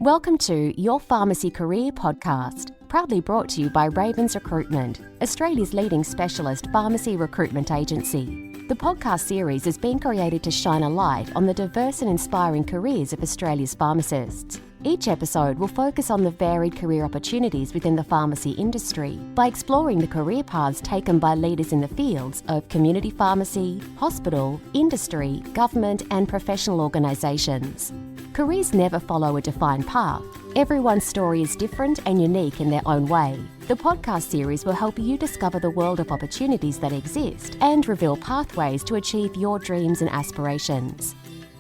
Welcome to Your Pharmacy Career podcast, proudly brought to you by Ravens Recruitment, Australia's leading specialist pharmacy recruitment agency. The podcast series has been created to shine a light on the diverse and inspiring careers of Australia's pharmacists. Each episode will focus on the varied career opportunities within the pharmacy industry by exploring the career paths taken by leaders in the fields of community pharmacy, hospital, industry, government and professional organisations. Careers never follow a defined path. Everyone's story is different and unique in their own way. The podcast series will help you discover the world of opportunities that exist and reveal pathways to achieve your dreams and aspirations.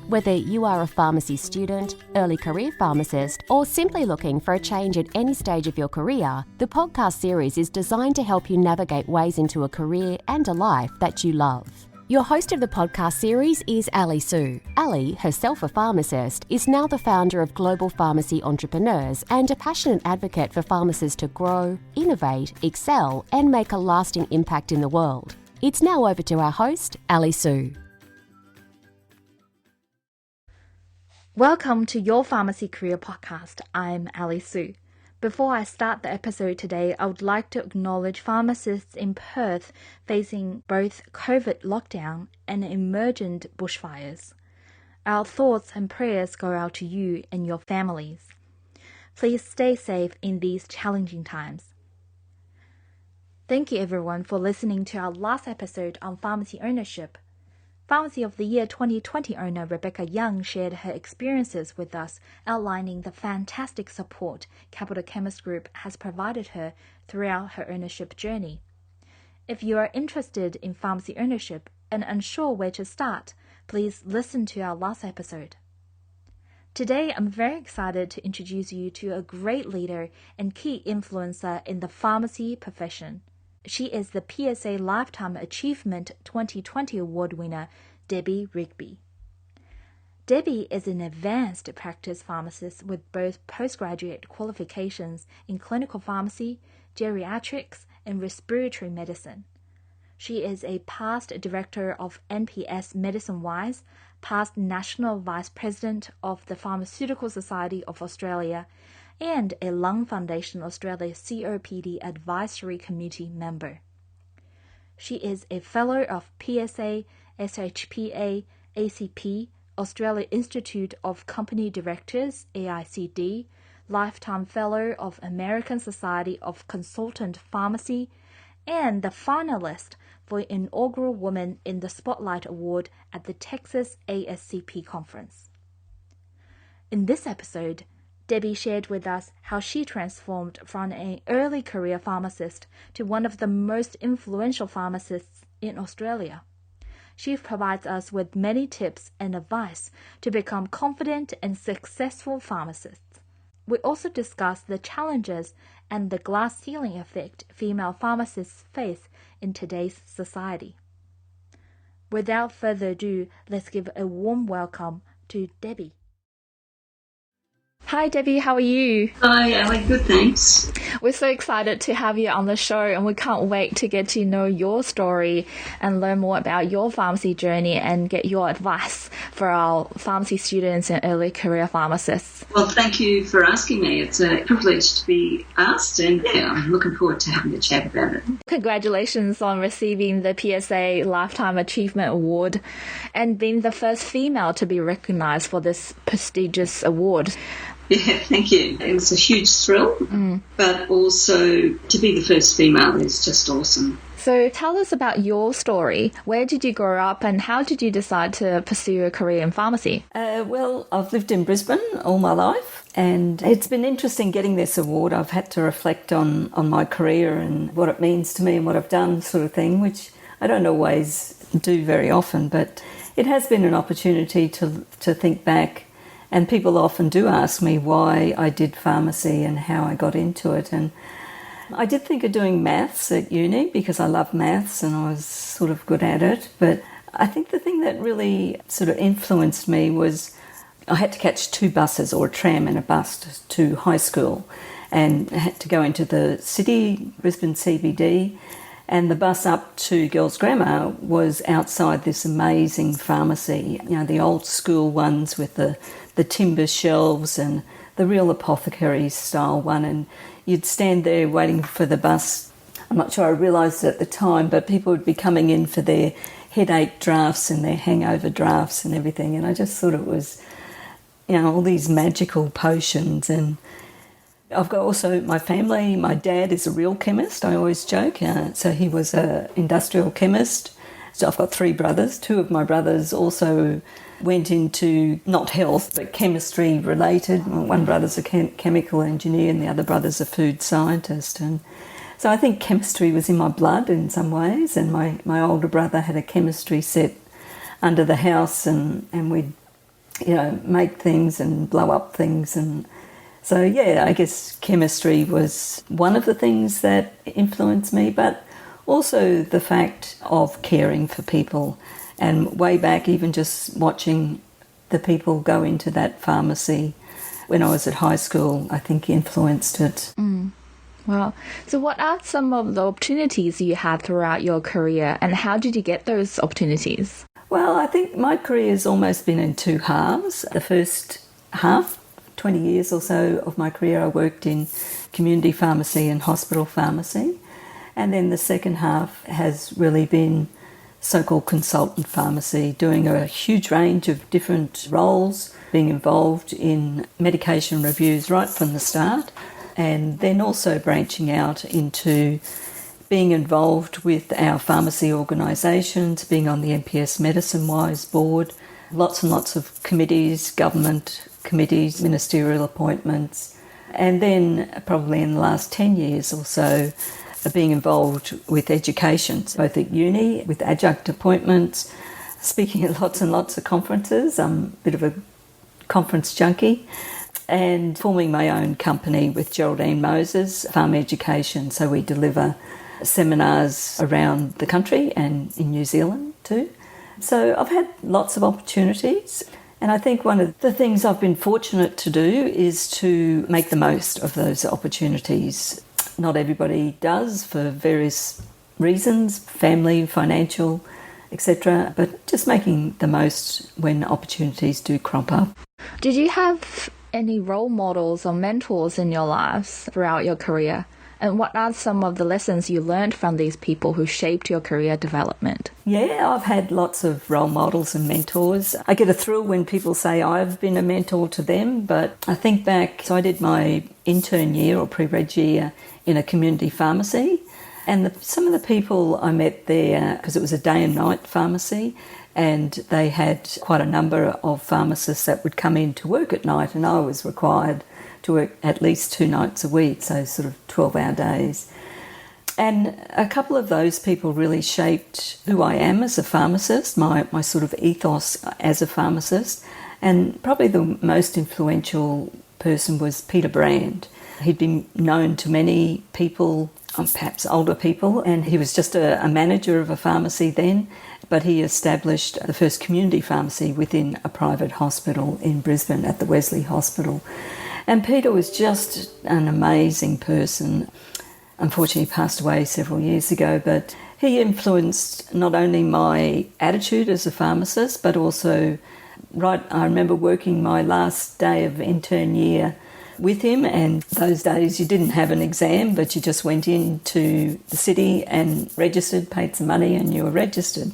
Whether you are a pharmacy student, early career pharmacist, or simply looking for a change at any stage of your career, the podcast series is designed to help you navigate ways into a career and a life that you love. Your host of the podcast series is Ali Su. Ali, herself a pharmacist, is now the founder of Global Pharmacy Entrepreneurs and a passionate advocate for pharmacists to grow, innovate, excel, and make a lasting impact in the world. It's now over to our host, Ali Su. Welcome to Your Pharmacy Career Podcast. I'm Ali Su. Before I start the episode today, I would like to acknowledge pharmacists in Perth facing both COVID lockdown and emergent bushfires. Our thoughts and prayers go out to you and your families. Please stay safe in these challenging times. Thank you everyone for listening to our last episode on pharmacy ownership. Pharmacy of the Year 2020 owner Rebecca Young shared her experiences with us, outlining the fantastic support Capital Chemist Group has provided her throughout her ownership journey. If you are interested in pharmacy ownership and unsure where to start, please listen to our last episode. Today, I'm very excited to introduce you to a great leader and key influencer in the pharmacy profession. She is the PSA Lifetime Achievement 2020 Award winner, Debbie Rigby. Debbie is an advanced practice pharmacist with both postgraduate qualifications in clinical pharmacy, geriatrics, and respiratory medicine. She is a past director of NPS Medicine Wise, past national vice president of the Pharmaceutical Society of Australia, and a Lung Foundation Australia COPD Advisory Committee member. She is a fellow of PSA, SHPA, ACP, Australia Institute of Company Directors, AICD, Lifetime Fellow of American Society of Consultant Pharmacy, and the finalist for Inaugural Woman in the Spotlight Award at the Texas ASCP Conference. In this episode, Debbie shared with us how she transformed from an early career pharmacist to one of the most influential pharmacists in Australia. She provides us with many tips and advice to become confident and successful pharmacists. We also discuss the challenges and the glass ceiling effect female pharmacists face in today's society. Without further ado, let's give a warm welcome to Debbie. Hi Debbie, how are you? Hi, Ali. Good, thanks. We're so excited to have you on the show and we can't wait to get to know your story and learn more about your pharmacy journey and get your advice for our pharmacy students and early career pharmacists. Well, thank you for asking me. It's a privilege to be asked and I'm looking forward to having a chat about it. Congratulations on receiving the PSA Lifetime Achievement Award and being the first female to be recognised for this prestigious award. Yeah, thank you. It was a huge thrill, but also to be the first female is just awesome. So tell us about your story. Where did you grow up and how did you decide to pursue a career in pharmacy? Well, I've lived in Brisbane all my life and it's been interesting getting this award. I've had to reflect on my career and what it means to me and what I've done sort of thing, which I don't always do very often, but it has been an opportunity to think back. And people often do ask me why I did pharmacy and how I got into it. And I did think of doing maths at uni because I love maths and I was sort of good at it. But I think the thing that really sort of influenced me was I had to catch two buses or a tram and a bus to high school and I had to go into the city, Brisbane CBD, and the bus up to Girls Grammar was outside this amazing pharmacy, you know, the old school ones with the timber shelves and the real apothecary style one, and you'd stand there waiting for the bus. I'm not sure I realised it at the time, but people would be coming in for their headache drafts and their hangover drafts and everything, and I just thought it was, all these magical potions. And I've got also my family. My dad is a real chemist, I always joke. So he was an industrial chemist. So I've got 3 brothers. 2 of my brothers also went into not health, but chemistry related. One brother's a chemical engineer and the other brother's a food scientist. And so I think chemistry was in my blood in some ways. And my older brother had a chemistry set under the house, and we'd, make things and blow up things. And so, I guess chemistry was one of the things that influenced me, but also the fact of caring for people. And way back, even just watching the people go into that pharmacy when I was at high school, I think influenced it. Wow. So what are some of the opportunities you had throughout your career, and how did you get those opportunities? Well, I think my career has almost been in 2 halves. The first half, 20 years or so of my career, I worked in community pharmacy and hospital pharmacy. And then the second half has really been so-called consultant pharmacy, doing a huge range of different roles, being involved in medication reviews right from the start, and then also branching out into being involved with our pharmacy organisations, being on the NPS Medicine Wise board, lots and lots of committees, government committees, ministerial appointments, and then probably in the last 10 years or so, being involved with education, both at uni, with adjunct appointments, speaking at lots and lots of conferences. I'm a bit of a conference junkie, and forming my own company with Geraldine Moses, Farm Education. So we deliver seminars around the country and in New Zealand too. So I've had lots of opportunities, and I think one of the things I've been fortunate to do is to make the most of those opportunities. Not everybody does for various reasons, family, financial, etc., but just making the most when opportunities do crop up. Did you have any role models or mentors in your lives throughout your career? And what are some of the lessons you learned from these people who shaped your career development? Yeah, I've had lots of role models and mentors. I get a thrill when people say I've been a mentor to them, but I think back, so I did my intern year or pre-reg year in a community pharmacy, and some of the people I met there, because it was a day and night pharmacy, and they had quite a number of pharmacists that would come in to work at night, and I was required to work at least 2 nights a week, so sort of 12-hour days. And a couple of those people really shaped who I am as a pharmacist, my sort of ethos as a pharmacist. And probably the most influential person was Peter Brand. He'd been known to many people, perhaps older people, and he was just a manager of a pharmacy then, but he established the first community pharmacy within a private hospital in Brisbane at the Wesley Hospital. And Peter was just an amazing person. Unfortunately, he passed away several years ago, but he influenced not only my attitude as a pharmacist, but also, I remember working my last day of intern year with him, and those days you didn't have an exam, but you just went into the city and registered, paid some money, and you were registered.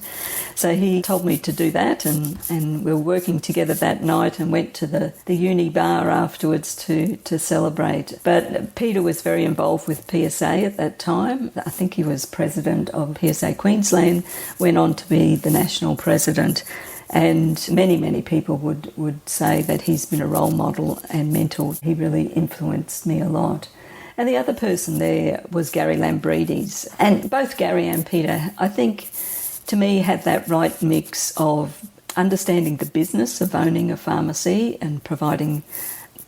So he told me to do that, and we were working together that night and went to the uni bar afterwards to celebrate. But Peter was very involved with PSA at that time. I think he was president of PSA Queensland, went on to be the national president. And many, many people would say that he's been a role model and mentor. He really influenced me a lot. And the other person there was Gary Lambrides. And both Gary and Peter, I think, to me, had that right mix of understanding the business of owning a pharmacy and providing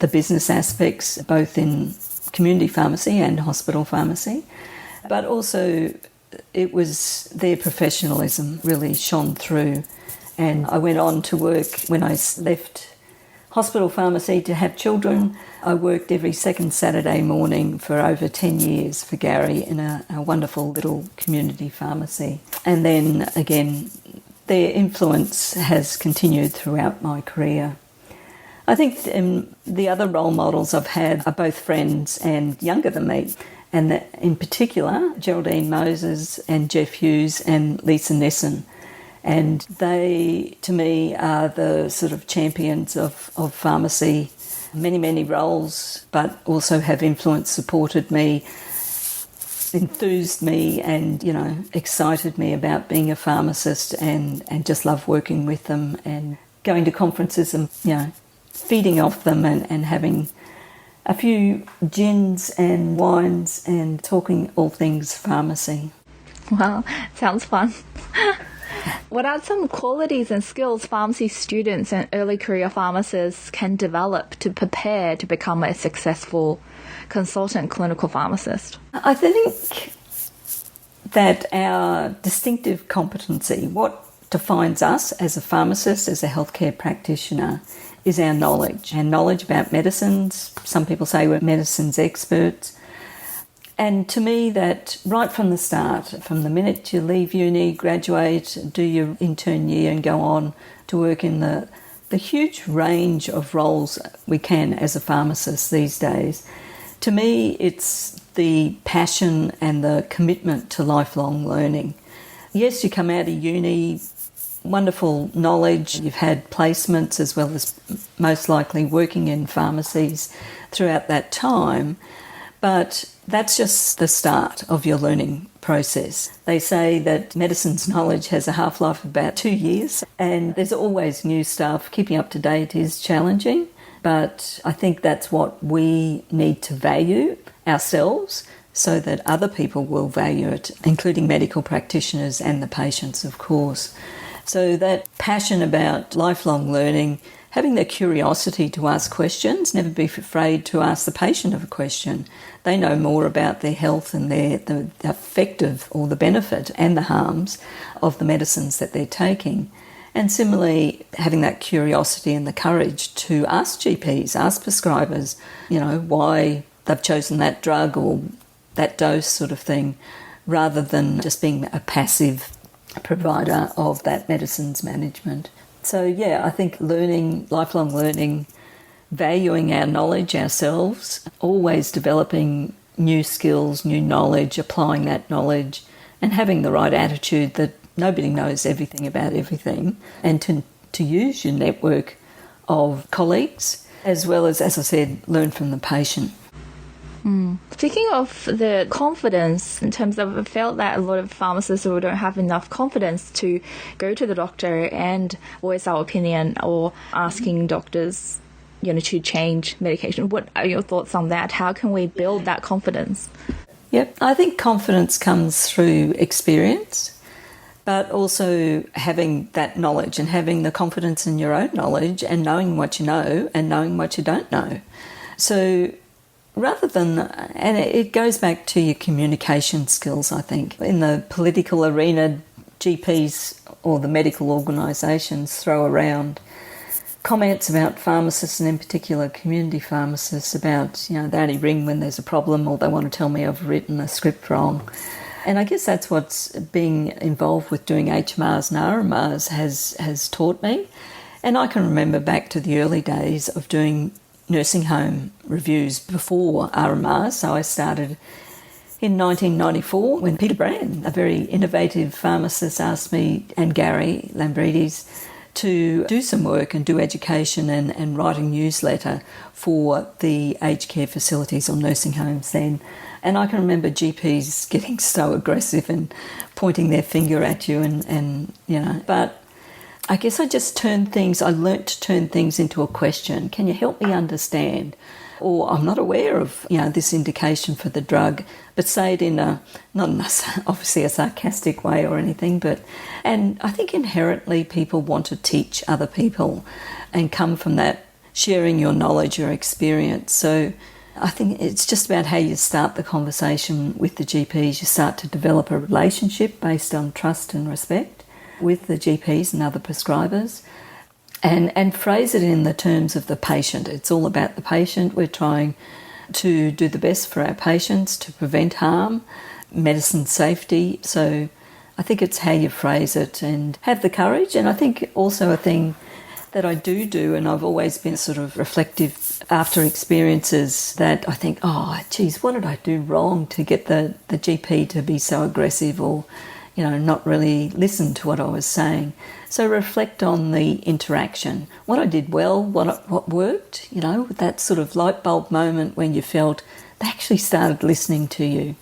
the business aspects both in community pharmacy and hospital pharmacy. But also it was their professionalism really shone through. And I went on to work when I left hospital pharmacy to have children. I worked every second Saturday morning for over 10 years for Gary in a wonderful little community pharmacy. And then again, their influence has continued throughout my career. I think the other role models I've had are both friends and younger than me. And that in particular, Geraldine Moses and Jeff Hughes and Lisa Nesson. And they, to me, are the sort of champions of pharmacy, many, many roles, but also have influenced, supported me, enthused me and, excited me about being a pharmacist and just love working with them and going to conferences and, feeding off them and having a few gins and wines and talking all things pharmacy. Wow, sounds fun. What are some qualities and skills pharmacy students and early career pharmacists can develop to prepare to become a successful consultant clinical pharmacist? I think that our distinctive competency, what defines us as a pharmacist, as a healthcare practitioner, is our knowledge. Our knowledge about medicines. Some people say we're medicines experts. And to me, that right from the start, from the minute you leave uni, graduate, do your intern year and go on to work in the huge range of roles we can as a pharmacist these days, to me it's the passion and the commitment to lifelong learning. Yes, you come out of uni, wonderful knowledge, you've had placements as well as most likely working in pharmacies throughout that time, but that's just the start of your learning process. They say that medicine's knowledge has a half-life of about 2 years, and there's always new stuff. Keeping up to date is challenging, but I think that's what we need to value ourselves so that other people will value it, including medical practitioners and the patients, of course. So that passion about lifelong learning, having the curiosity to ask questions, never be afraid to ask the patient of a question. They know more about their health and the effect of or the benefit and the harms of the medicines that they're taking. And similarly, having that curiosity and the courage to ask GPs, ask prescribers, why they've chosen that drug or that dose sort of thing, rather than just being a passive provider of that medicines management. So I think learning, lifelong learning, valuing our knowledge ourselves, always developing new skills, new knowledge, applying that knowledge and having the right attitude that nobody knows everything about everything, and to use your network of colleagues as well as I said, learn from the patient. Speaking of the confidence, in terms of, I felt that a lot of pharmacists who don't have enough confidence to go to the doctor and voice our opinion or asking doctors, to change medication. What are your thoughts on that? How can we build that confidence? Yep, I think confidence comes through experience, but also having that knowledge and having the confidence in your own knowledge and knowing what you know and knowing what you don't know. So rather than, and it goes back to your communication skills, I think. In the political arena, GPs or the medical organisations throw around comments about pharmacists and in particular community pharmacists about, they only ring when there's a problem or they want to tell me I've written a script wrong. And I guess that's what's being involved with doing HMRs and RMRs has taught me. And I can remember back to the early days of doing nursing home reviews before RMR. So I started in 1994 when Peter Brand, a very innovative pharmacist, asked me and Gary Lambridis to do some work and do education and write a newsletter for the aged care facilities or nursing homes then. And I can remember GPs getting so aggressive and pointing their finger at you and but I guess I learnt to turn things into a question. Can you help me understand? Or I'm not aware of, this indication for the drug, but say it in not in obviously a sarcastic way or anything, and I think inherently people want to teach other people and come from that sharing your knowledge or experience. So I think it's just about how you start the conversation with the GPs. You start to develop a relationship based on trust and respect with the GPs and other prescribers, and phrase it in the terms of the patient. It's all about the patient. We're trying to do the best for our patients to prevent harm, medicine safety. So I think it's how you phrase it and have the courage. And I think also a thing that I do, and I've always been sort of reflective after experiences that I think, oh, geez, what did I do wrong to get the GP to be so aggressive or, not really listen to what I was saying. So reflect on the interaction, what I did well, what worked, that sort of light bulb moment when you felt they actually started listening to you.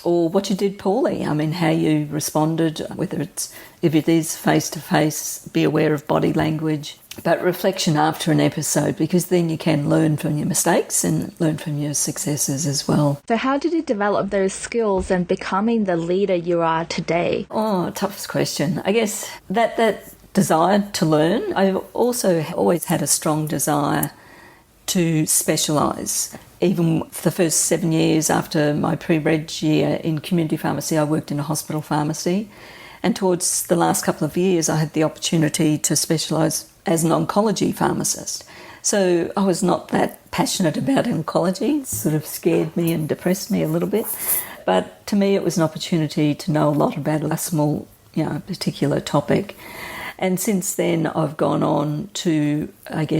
Or what you did poorly. I mean, how you responded, whether if it is face-to-face, be aware of body language. But reflection after an episode, because then you can learn from your mistakes and learn from your successes as well. So how did you develop those skills and becoming the leader you are today? Oh, toughest question. I guess that desire to learn. I've also always had a strong desire to specialise. Even for the first 7 years after my pre-reg year in community pharmacy, I worked in a hospital pharmacy. And towards the last couple of years, I had the opportunity to specialise as an oncology pharmacist. So I was not that passionate about oncology. It sort of scared me and depressed me a little bit. But to me, it was an opportunity to know a lot about a small, particular topic. And since then, I've gone on to,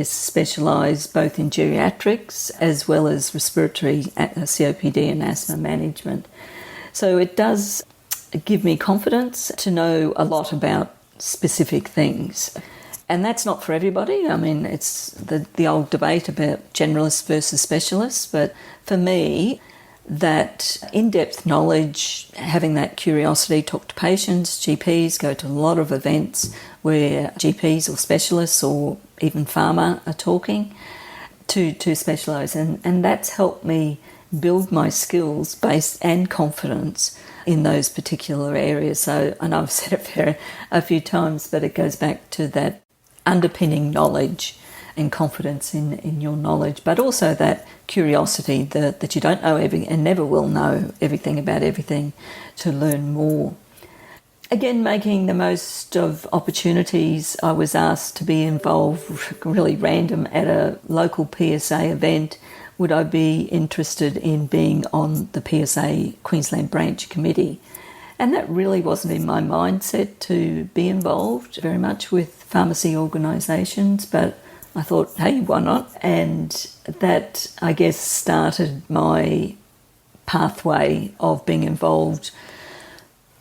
specialise both in geriatrics as well as respiratory COPD and asthma management. So it does give me confidence to know a lot about specific things. And that's not for everybody. I mean, it's the old debate about generalists versus specialists. But for me, that in-depth knowledge, having that curiosity, talk to patients, GPs, go to a lot of events where GPs or specialists or even pharma are talking to specialise. And that's helped me build my skills base and confidence in those particular areas. So, and I've said it a few times, but it goes back to that underpinning knowledge and confidence in your knowledge, but also that curiosity that you don't know everything and never will know everything about everything, to learn more. Again, making the most of opportunities. I was asked to be involved, really random, at a local PSA event. Would I be interested in being on the PSA Queensland Branch Committee? And that really wasn't in my mindset to be involved very much with pharmacy organisations, but I thought, hey, why not? And that, I guess, started my pathway of being involved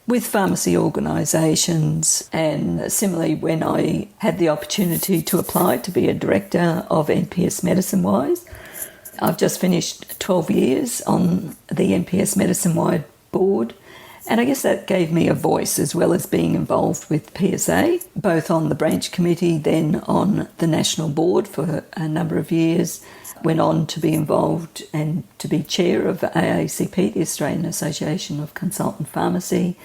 with pharmacy organisations. And similarly, when I had the opportunity to apply to be a director of NPS Medicine Wise, I've just finished 12 years on the NPS Medicine Wide board. And I guess that gave me a voice as well as being involved with PSA, both on the branch committee, then on the national board for a number of years. Went on to be involved and to be chair of AACP, the Australian Association of Consultant Pharmacy,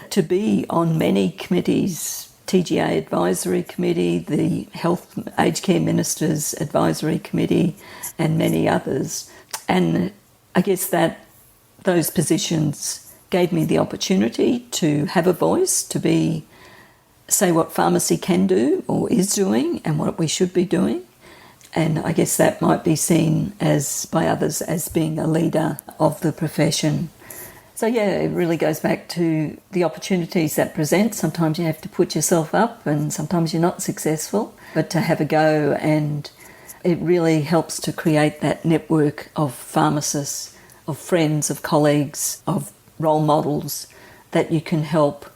to be on many committees, TGA Advisory Committee, the Health Aged Care Ministers Advisory Committee, and many others. And I guess that those positions gave me the opportunity to have a voice, to say what pharmacy can do or is doing and what we should be doing. And I guess that might be seen by others as being a leader of the profession. So yeah, it really goes back to the opportunities that present. Sometimes you have to put yourself up and sometimes you're not successful, but to have a go, and it really helps to create that network of pharmacists, of friends, of colleagues, of role models that you can help,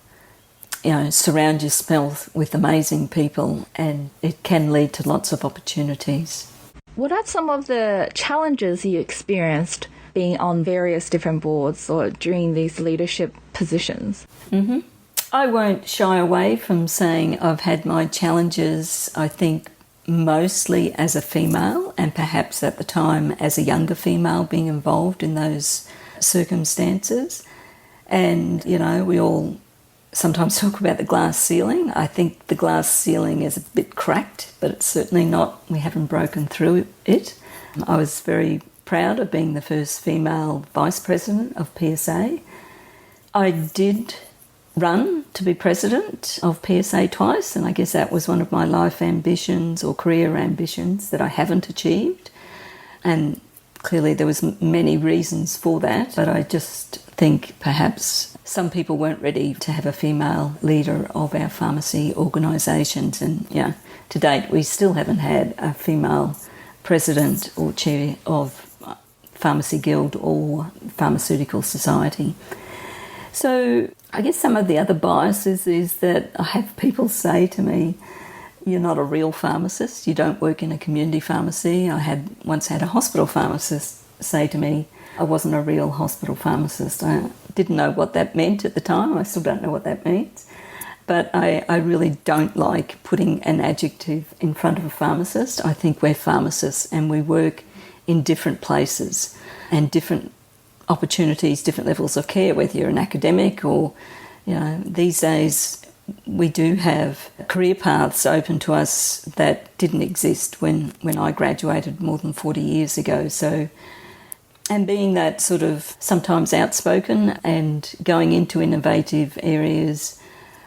surround yourself with amazing people, and it can lead to lots of opportunities. What are some of the challenges you experienced being on various different boards or during these leadership positions? Mm-hmm. I won't shy away from saying I've had my challenges, I think, mostly as a female, and perhaps at the time as a younger female being involved in those circumstances. And, we all sometimes talk about the glass ceiling. I think the glass ceiling is a bit cracked, but it's certainly not, we haven't broken through it. I was very proud of being the first female vice president of PSA. I did run to be president of PSA twice, and I guess that was one of my life ambitions or career ambitions that I haven't achieved. And clearly there was many reasons for that, but I just think perhaps some people weren't ready to have a female leader of our pharmacy organisations, and to date we still haven't had a female president or chair of Pharmacy Guild or Pharmaceutical Society. So I guess some of the other biases is that I have people say to me, "You're not a real pharmacist, you don't work in a community pharmacy." I once had a hospital pharmacist say to me, "I wasn't a real hospital pharmacist." I didn't know what that meant at the time. I still don't know what that means. But I really don't like putting an adjective in front of a pharmacist. I think we're pharmacists and we work in different places and different opportunities, different levels of care, whether you're an academic or, these days we do have career paths open to us that didn't exist when I graduated more than 40 years ago. So, and being that sort of sometimes outspoken and going into innovative areas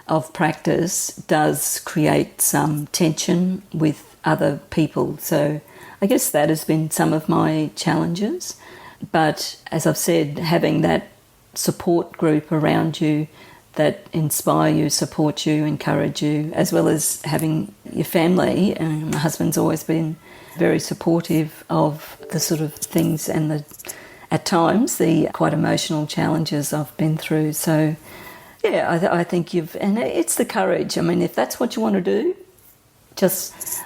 of practice does create some tension with other people. So I guess that has been some of my challenges. But as I've said, having that support group around you that inspire you, support you, encourage you, as well as having your family. And my husband's always been very supportive of the sort of things and at times the quite emotional challenges I've been through. So I think and it's the courage. I mean, if that's what you want to do,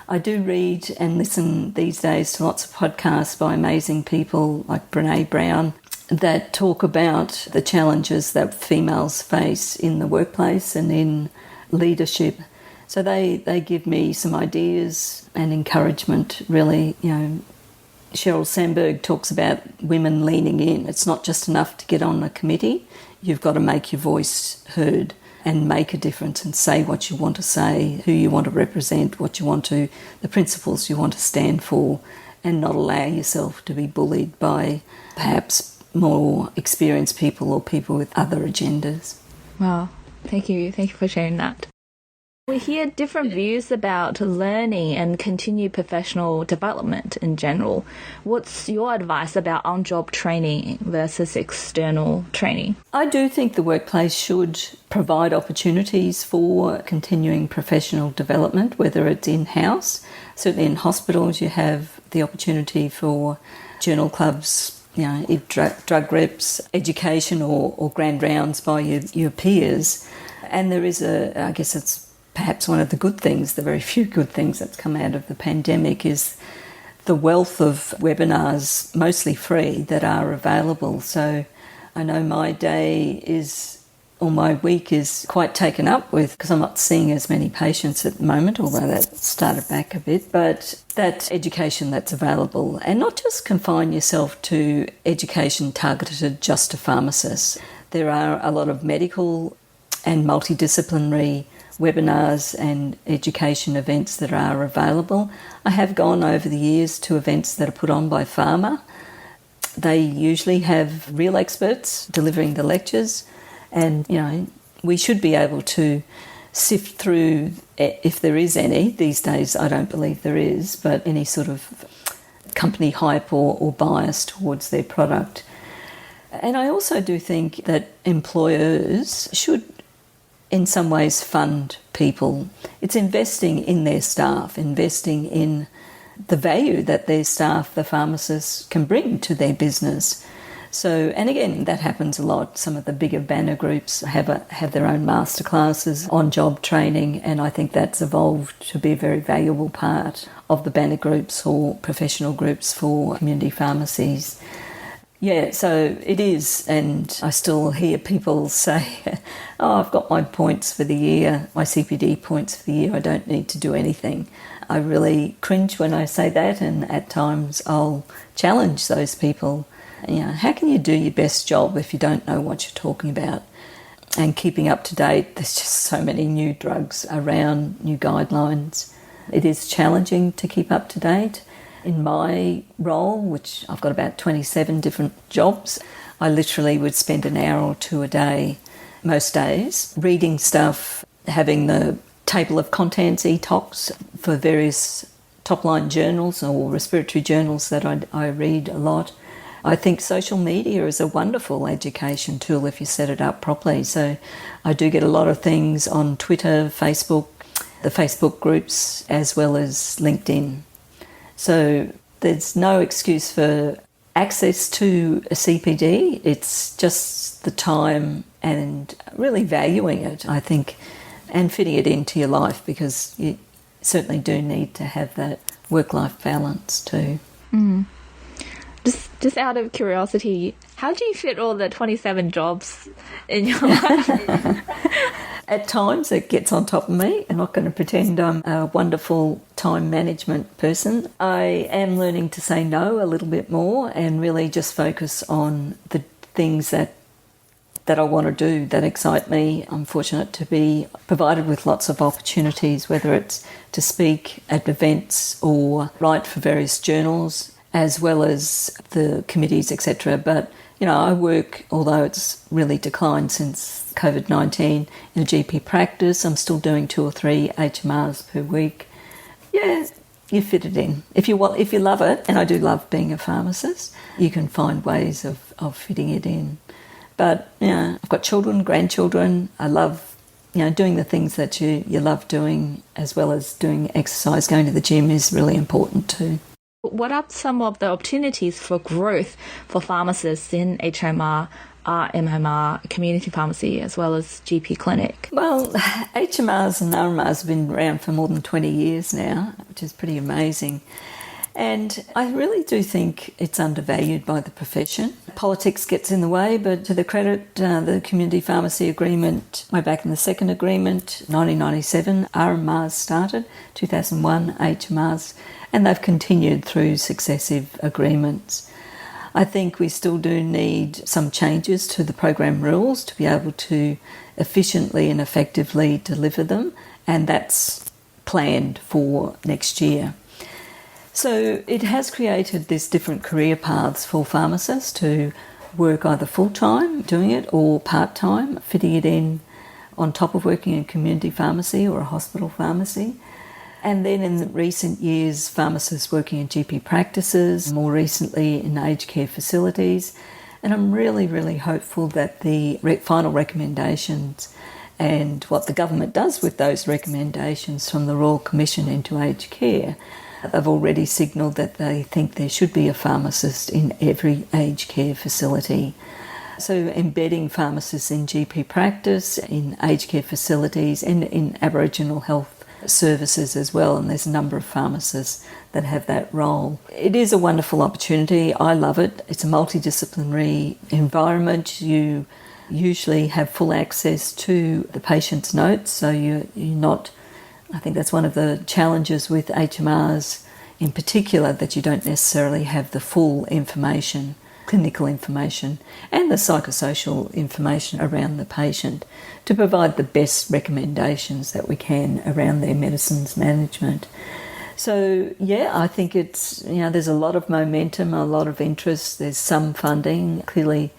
I do read and listen these days to lots of podcasts by amazing people like Brené Brown that talk about the challenges that females face in the workplace and in leadership. So they give me some ideas and encouragement, really. Sheryl Sandberg talks about women leaning in. It's not just enough to get on a committee. You've got to make your voice heard and make a difference and say what you want to say, who you want to represent, the principles you want to stand for, and not allow yourself to be bullied by perhaps more experienced people or people with other agendas. Wow, thank you for sharing that. We hear different views about learning and continued professional development in general. What's your advice about on-job training versus external training? I do think the workplace should provide opportunities for continuing professional development, whether it's in-house. Certainly in hospitals you have the opportunity for journal clubs, drug reps, education or grand rounds by your peers. And there is I guess it's perhaps one of the good things, the very few good things that's come out of the pandemic, is the wealth of webinars, mostly free, that are available. So I know my week is quite taken up with, because I'm not seeing as many patients at the moment, although that started back a bit, but that education that's available. And not just confine yourself to education targeted just to pharmacists. There are a lot of medical and multidisciplinary webinars and education events that are available. I have gone over the years to events that are put on by pharma. They usually have real experts delivering the lectures, and we should be able to sift through, if there is any these days. I don't believe there is, but any sort of company hype or bias towards their product. And I also do think that employers should in some ways fund people. It's investing in their staff, investing in the value that their staff, the pharmacists, can bring to their business. So, and again, that happens a lot. Some of the bigger banner groups have their own masterclasses, on-job training, and I think that's evolved to be a very valuable part of the banner groups or professional groups for community pharmacies. Yeah, so it is, and I still hear people say, I've got my points for the year, my CPD points for the year, I don't need to do anything. I really cringe when I say that, and at times I'll challenge those people. How can you do your best job if you don't know what you're talking about? And keeping up to date, there's just so many new drugs around, new guidelines. It is challenging to keep up to date. In my role, which I've got about 27 different jobs, I literally would spend an hour or two a day, most days, reading stuff, having the table of contents, e-tox, for various top-line journals or respiratory journals that I read a lot. I think social media is a wonderful education tool if you set it up properly. So I do get a lot of things on Twitter, Facebook, the Facebook groups, as well as LinkedIn. So there's no excuse for access to a CPD. It's just the time and really valuing it, I think, and fitting it into your life, because you certainly do need to have that work-life balance too. Just out of curiosity, how do you fit all the 27 jobs in your life? At times it gets on top of me. I'm not going to pretend I'm a wonderful time management person. I am learning to say no a little bit more and really just focus on the things that I want to do, that excite me. I'm fortunate to be provided with lots of opportunities, whether it's to speak at events or write for various journals, as well as the committees, etc. But, I work, although it's really declined since COVID-19, in a GP practice. I'm still doing 2 or 3 HMRs per week. Yeah, you fit it in. If you love it, and I do love being a pharmacist, you can find ways of fitting it in. But, I've got children, grandchildren. I love, doing the things that you love doing, as well as doing exercise. Going to the gym is really important too. What are some of the opportunities for growth for pharmacists in HMR, MMR, community pharmacy, as well as GP clinic? Well, HMRs and RMRs have been around for more than 20 years now, which is pretty amazing. And I really do think it's undervalued by the profession. Politics gets in the way, but to the credit, the Community Pharmacy Agreement, way back in the second agreement, 1997, RMRs started, 2001, HMRs, and they've continued through successive agreements. I think we still do need some changes to the program rules to be able to efficiently and effectively deliver them, and that's planned for next year. So it has created these different career paths for pharmacists to work either full-time doing it or part-time, fitting it in on top of working in community pharmacy or a hospital pharmacy. And then in recent years, pharmacists working in GP practices, more recently in aged care facilities. And I'm really, really hopeful that the final recommendations and what the government does with those recommendations from the Royal Commission into Aged Care, they've already signalled that they think there should be a pharmacist in every aged care facility. So embedding pharmacists in GP practice, in aged care facilities and in Aboriginal health services as well, and there's a number of pharmacists that have that role. It is a wonderful opportunity. I love it. It's a multidisciplinary environment. You usually have full access to the patient's notes, so you're not... I think that's one of the challenges with HMRs in particular, that you don't necessarily have the full information, clinical information and the psychosocial information around the patient to provide the best recommendations that we can around their medicines management. So, I think it's, there's a lot of momentum, a lot of interest, there's some funding. Clearly,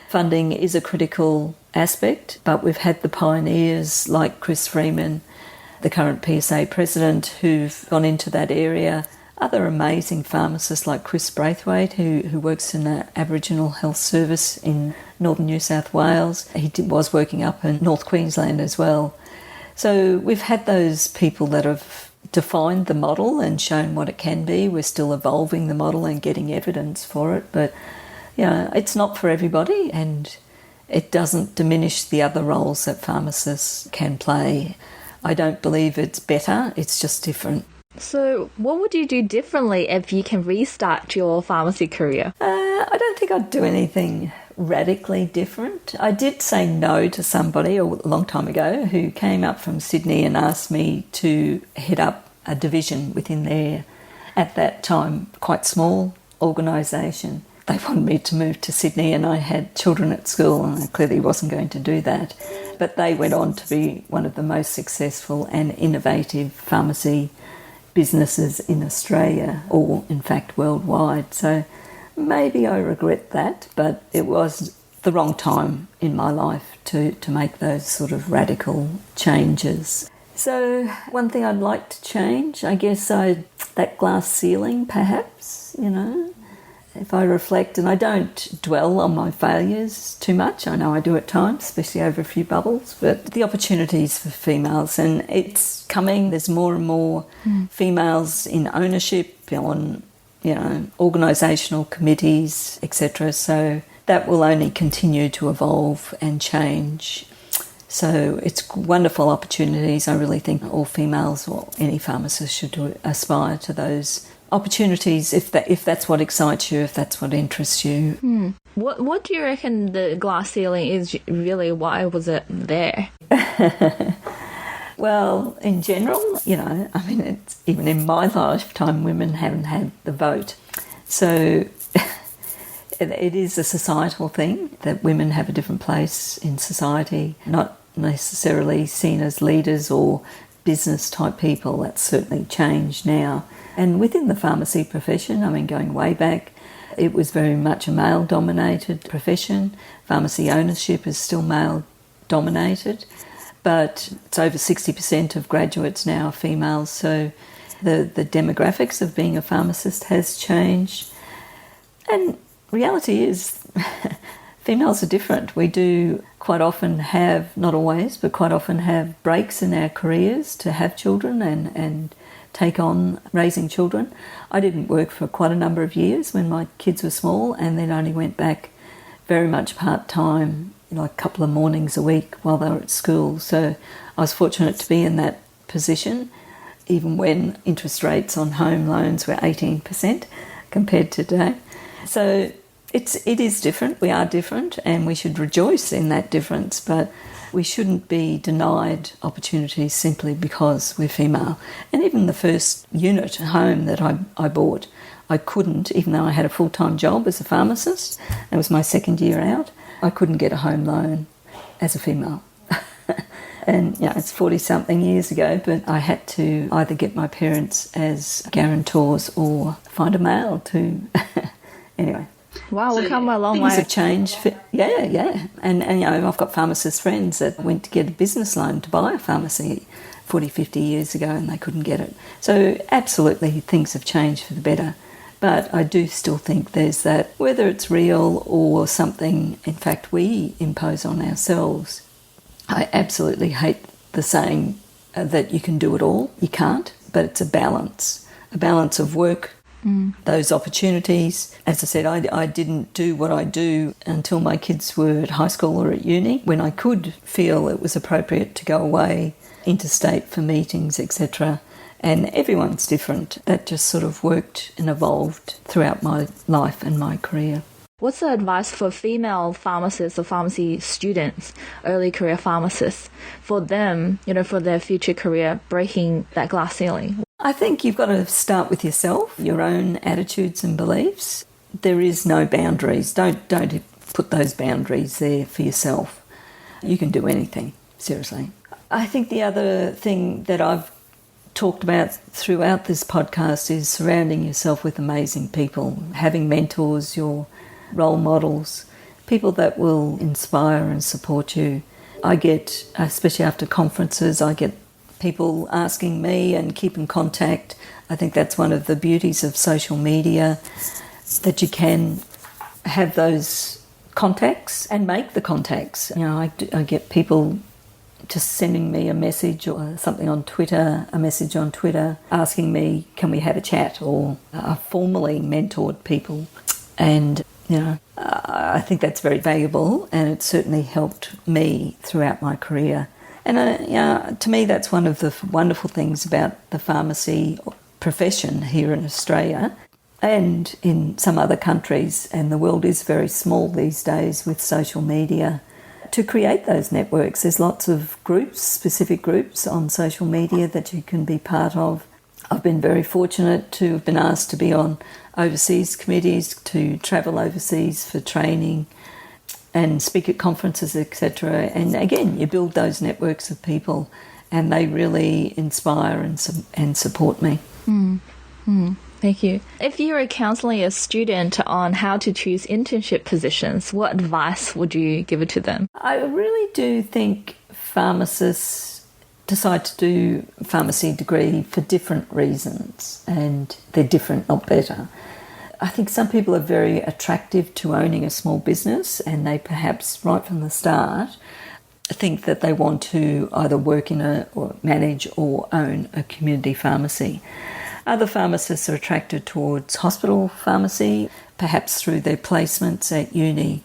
funding is a critical aspect, but we've had the pioneers like Chris Freeman, the current PSA president, who've gone into that area. Other amazing pharmacists like Chris Braithwaite, who works in the Aboriginal Health Service in northern New South Wales. He was working up in North Queensland as well. So we've had those people that have defined the model and shown what it can be. We're still evolving the model and getting evidence for it. But, it's not for everybody, and it doesn't diminish the other roles that pharmacists can play. I don't believe it's better, it's just different. So what would you do differently if you can restart your pharmacy career? I don't think I'd do anything radically different. I did say no to somebody a long time ago who came up from Sydney and asked me to head up a division within their, at that time, quite small organisation. They wanted me to move to Sydney, and I had children at school, and I clearly wasn't going to do that. But they went on to be one of the most successful and innovative pharmacy businesses in Australia, or in fact worldwide. So maybe I regret that, but it was the wrong time in my life to make those sort of radical changes. So one thing I'd like to change, I guess that glass ceiling perhaps, if I reflect, and I don't dwell on my failures too much. I know I do at times, especially over a few bubbles, but the opportunities for females, and it's coming, there's more and more females in ownership on, organisational committees, etc. So that will only continue to evolve and change. So it's wonderful opportunities. I really think all females or any pharmacist should aspire to those opportunities if that's what excites you, if that's what interests you. What do you reckon the glass ceiling is really? Why was it there? Well, in general, it's even in my lifetime, women haven't had the vote. So it is a societal thing that women have a different place in society, not necessarily seen as leaders or business type people. That's certainly changed now. And within the pharmacy profession, going way back, it was very much a male-dominated profession. Pharmacy ownership is still male-dominated, but it's over 60% of graduates now are females. So the demographics of being a pharmacist has changed. And reality is females are different. We do quite often have, not always, but quite often have breaks in our careers to have children and take on raising children. I didn't work for quite a number of years when my kids were small, and then only went back very much part-time, a couple of mornings a week while they were at school. So I was fortunate to be in that position, even when interest rates on home loans were 18% compared to today. So it is different. We are different, and we should rejoice in that difference, but we shouldn't be denied opportunities simply because we're female. And even the first unit home that I bought, I couldn't, even though I had a full-time job as a pharmacist, it was my second year out, I couldn't get a home loan as a female. And, it's 40-something years ago, but I had to either get my parents as guarantors or find a male to... Anyway. Wow, we've come a long way. Things have changed. Yeah. And I've got pharmacist friends that went to get a business loan to buy a pharmacy 40, 50 years ago, and they couldn't get it. So absolutely things have changed for the better. But I do still think there's that, whether it's real or something, in fact, we impose on ourselves. I absolutely hate the saying that you can do it all. You can't, but it's a balance of work, those opportunities. As I said, I didn't do what I do until my kids were at high school or at uni, when I could feel it was appropriate to go away interstate for meetings, etc. And everyone's different. That just sort of worked and evolved throughout my life and my career. What's the advice for female pharmacists or pharmacy students, early career pharmacists, for them, for their future career, breaking that glass ceiling? I think you've got to start with yourself, your own attitudes and beliefs. There is no boundaries. Don't put those boundaries there for yourself. You can do anything, seriously. I think the other thing that I've talked about throughout this podcast is surrounding yourself with amazing people, having mentors, your role models, people that will inspire and support you. I get, especially after conferences, I get people asking me and keep in contact. I think that's one of the beauties of social media, that you can have those contacts and make the contacts. I get people just sending me a message or something on Twitter, asking me, can we have a chat? Or formally mentored people. And, I think that's very valuable, and it certainly helped me throughout my career. And to me, that's one of the wonderful things about the pharmacy profession here in Australia and in some other countries. And the world is very small these days with social media. To create those networks, there's lots of groups, specific groups on social media that you can be part of. I've been very fortunate to have been asked to be on overseas committees, to travel overseas for training and speak at conferences, etc. And again, you build those networks of people, and they really inspire and support me. Thank you. If you were counselling a student on how to choose internship positions, what advice would you give it to them? I really do think pharmacists decide to do a pharmacy degree for different reasons, and they're different, not better. I think some people are very attractive to owning a small business, and they perhaps right from the start think that they want to either work in or manage or own a community pharmacy. Other pharmacists are attracted towards hospital pharmacy, perhaps through their placements at uni.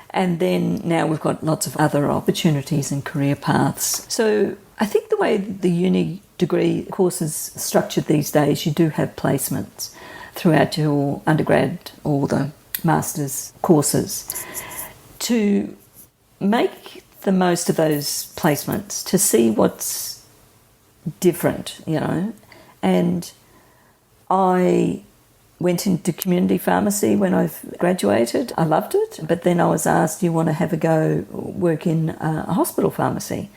And then now we've got lots of other opportunities and career paths. So I think the way the uni degree course is structured these days, you do have placements throughout your undergrad or the master's courses. To make the most of those placements, to see what's different, and I went into community pharmacy when I graduated. I loved it, but then I was asked, do you want to have a go work in a hospital pharmacy?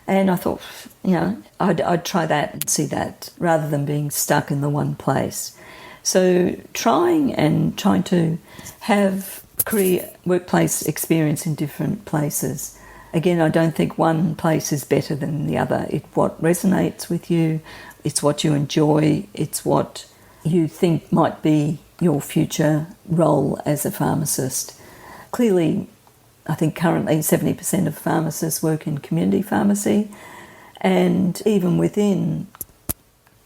And I thought, I'd try that and see that rather than being stuck in the one place. So trying to have career workplace experience in different places. Again, I don't think one place is better than the other. It's what resonates with you, it's what you enjoy, it's what you think might be your future role as a pharmacist. Clearly, I think currently 70% of pharmacists work in community pharmacy, and even within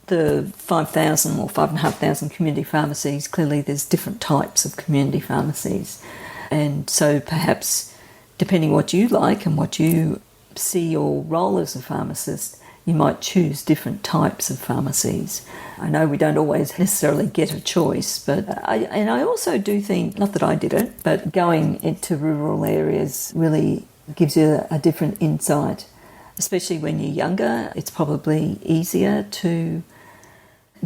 the 5,000 or 5,500 community pharmacies, clearly there's different types of community pharmacies. And so perhaps depending what you like and what you see your role as a pharmacist, you might choose different types of pharmacies. I know we don't always necessarily get a choice, but I also do think, not that I did it, but going into rural areas really gives you a different insight. Especially when you're younger, it's probably easier to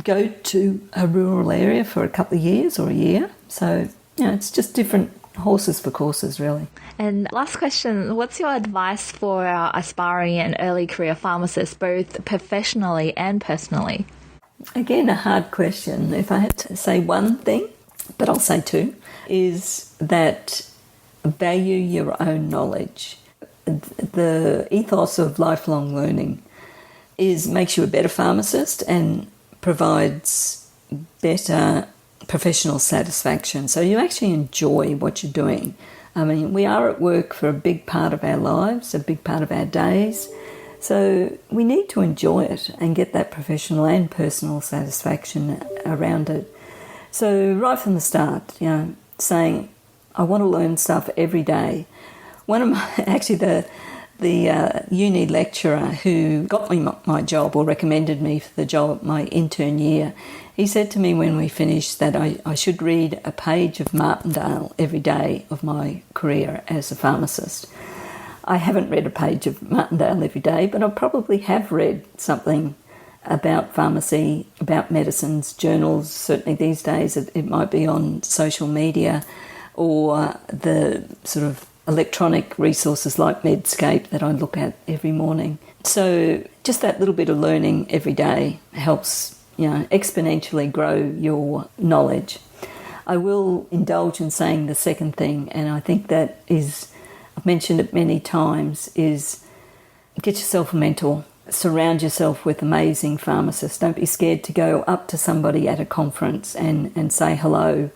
go to a rural area for a couple of years or a year. So, it's just different horses for courses, really. And last question, what's your advice for our aspiring and early career pharmacists, both professionally and personally? Again, a hard question. If I had to say one thing, but I'll say two, is that value your own knowledge. The ethos of lifelong learning makes you a better pharmacist and provides better professional satisfaction. So you actually enjoy what you're doing. I mean, we are at work for a big part of our lives, a big part of our days. So we need to enjoy it and get that professional and personal satisfaction around it. So right from the start, saying, I want to learn stuff every day. One of the uni lecturer who got me my job or recommended me for the job my intern year, he said to me when we finished that I should read a page of Martindale every day of my career as a pharmacist. I haven't read a page of Martindale every day, but I probably have read something about pharmacy, about medicines, journals. Certainly these days it might be on social media or the sort of electronic resources like Medscape that I look at every morning. So just that little bit of learning every day helps, exponentially grow your knowledge. I will indulge in saying the second thing, and I think that is, I've mentioned it many times, is get yourself a mentor. Surround yourself with amazing pharmacists. Don't be scared to go up to somebody at a conference and say hello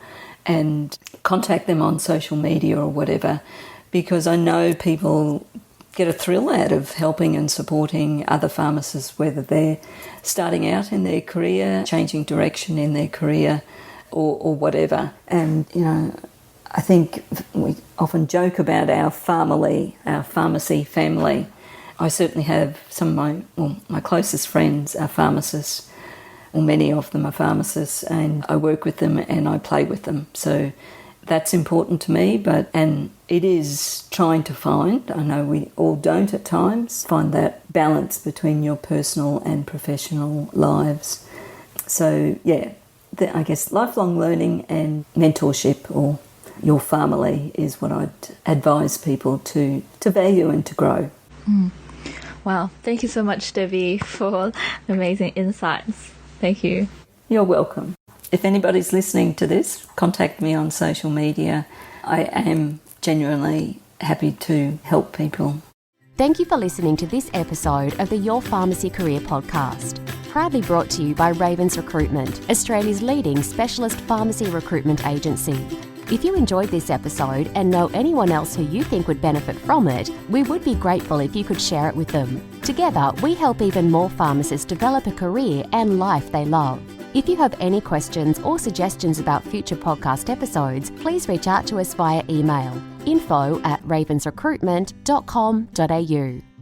and contact them on social media or whatever, because I know people get a thrill out of helping and supporting other pharmacists, whether they're starting out in their career, changing direction in their career or whatever. And, I think we often joke about our pharmacy family. I certainly have some of my closest friends are pharmacists, or many of them are pharmacists, and I work with them and I play with them. So that's important to me, and it is trying to find, I know we all don't at times, find that balance between your personal and professional lives. So, I guess lifelong learning and mentorship or your family is what I'd advise people to value and to grow. Wow, thank you so much, Debbie, for the amazing insights. Thank you. You're welcome. If anybody's listening to this, contact me on social media. I am genuinely happy to help people. Thank you for listening to this episode of the Your Pharmacy Career podcast, proudly brought to you by Ravens Recruitment, Australia's leading specialist pharmacy recruitment agency. If you enjoyed this episode and know anyone else who you think would benefit from it, we would be grateful if you could share it with them. Together, we help even more pharmacists develop a career and life they love. If you have any questions or suggestions about future podcast episodes, please reach out to us via email info@ravensrecruitment.com.au.